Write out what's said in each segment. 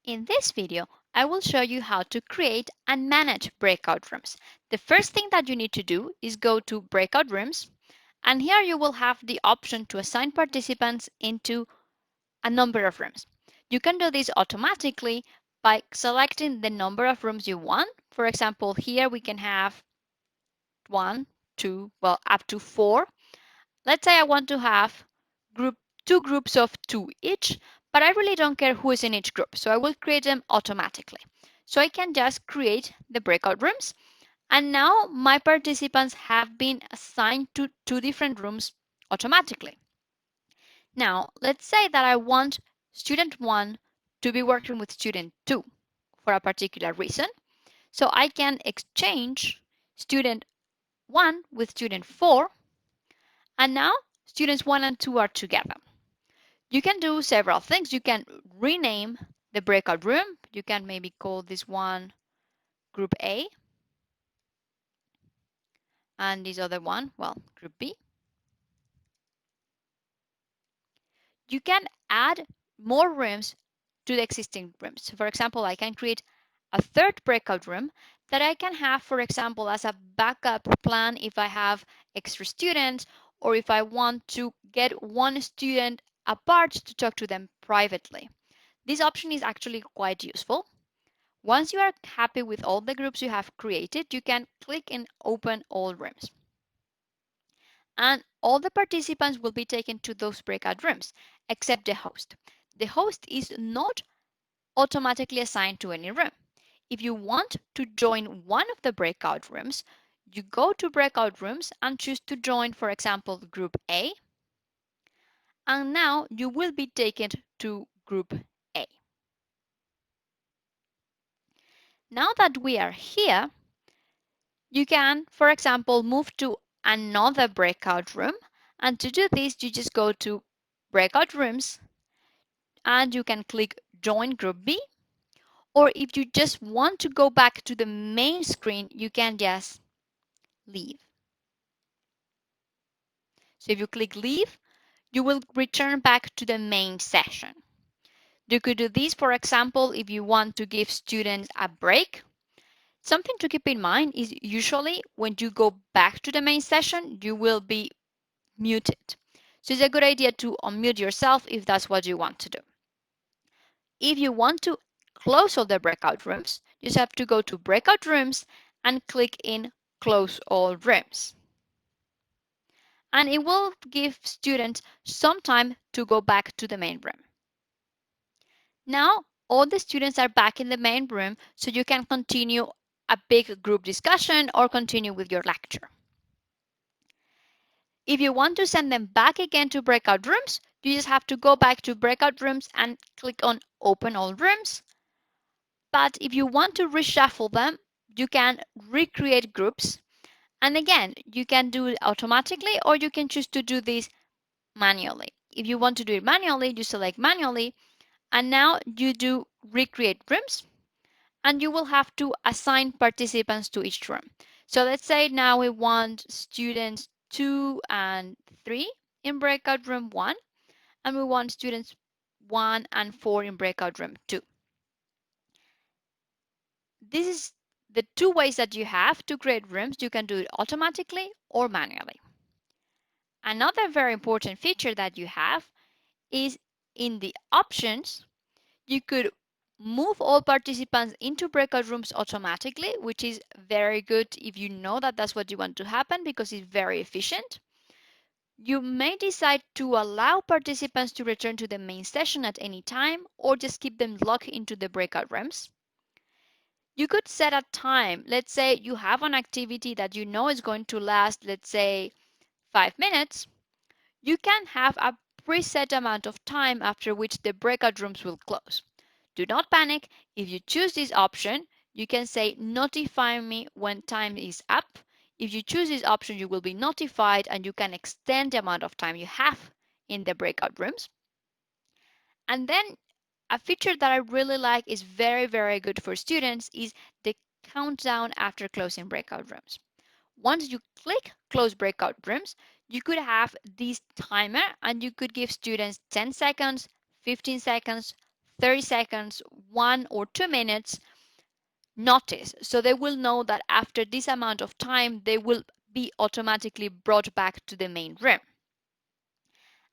In this video, I will show you how to create and manage breakout rooms. The first thing that you need to do is go to Breakout Rooms, and here you will have the option to assign participants into a number of rooms. You can do this automatically by selecting the number of rooms you want. For example, here we can have one, two, well, up to four. Let's say I want to have group two groups of two each, but I really don't care who is in each group, so I will create them automatically. So I can just create the breakout rooms, and now my participants have been assigned to two different rooms automatically. Now, let's say that I want student 1 to be working with student 2 for a particular reason. So I can exchange student 1 with student 4, and now students 1 and 2 are together. You can do several things. You can rename the breakout room. You can maybe call this one group A and this other one, well, group B. You can add more rooms to the existing rooms. So for example, I can create a third breakout room that I can have, for example, as a backup plan if I have extra students or if I want to get one student apart to talk to them privately. This option is actually quite useful. Once you are happy with all the groups you have created, you can click and open all rooms. And all the participants will be taken to those breakout rooms, except the host. The host is not automatically assigned to any room. If you want to join one of the breakout rooms, you go to breakout rooms and choose to join, for example, group A, and now you will be taken to group A. Now that we are here, you can, for example, move to another breakout room. And to do this, you just go to Breakout Rooms and you can click Join Group B. Or if you just want to go back to the main screen, you can just leave. So if you click Leave, you will return back to the main session. You could do this, for example, if you want to give students a break. Something to keep in mind is usually when you go back to the main session, you will be muted. So it's a good idea to unmute yourself if that's what you want to do. If you want to close all the breakout rooms, you just have to go to Breakout Rooms and click in Close All Rooms. And it will give students some time to go back to the main room. Now, all the students are back in the main room, so you can continue a big group discussion or continue with your lecture. If you want to send them back again to breakout rooms, you just have to go back to breakout rooms and click on Open All Rooms. But if you want to reshuffle them, you can recreate groups. And again, you can do it automatically or you can choose to do this manually. If you want to do it manually, you select manually. And now you do recreate rooms and you will have to assign participants to each room. So let's say now we want students 2 and 3 in breakout room 1, and we want students 1 and 4 in breakout room 2. This is the two ways that you have to create rooms. You can do it automatically or manually. Another very important feature that you have is in the options, you could move all participants into breakout rooms automatically, which is very good if you know that that's what you want to happen because it's very efficient. You may decide to allow participants to return to the main session at any time or just keep them locked into the breakout rooms. You could set a time. Let's say you have an activity that you know is going to last, let's say, 5 minutes. You can have a preset amount of time after which the breakout rooms will close. Do not panic. If you choose this option, you can say notify me when time is up. If you choose this option, you will be notified and you can extend the amount of time you have in the breakout rooms. And then a feature that I really like is very, very good for students is the countdown after closing breakout rooms. Once you click close breakout rooms, you could have this timer and you could give students 10 seconds, 15 seconds, 30 seconds, 1 or 2 minutes notice. So they will know that after this amount of time, they will be automatically brought back to the main room.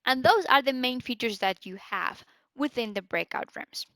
And those are the main features that you have within the breakout rooms.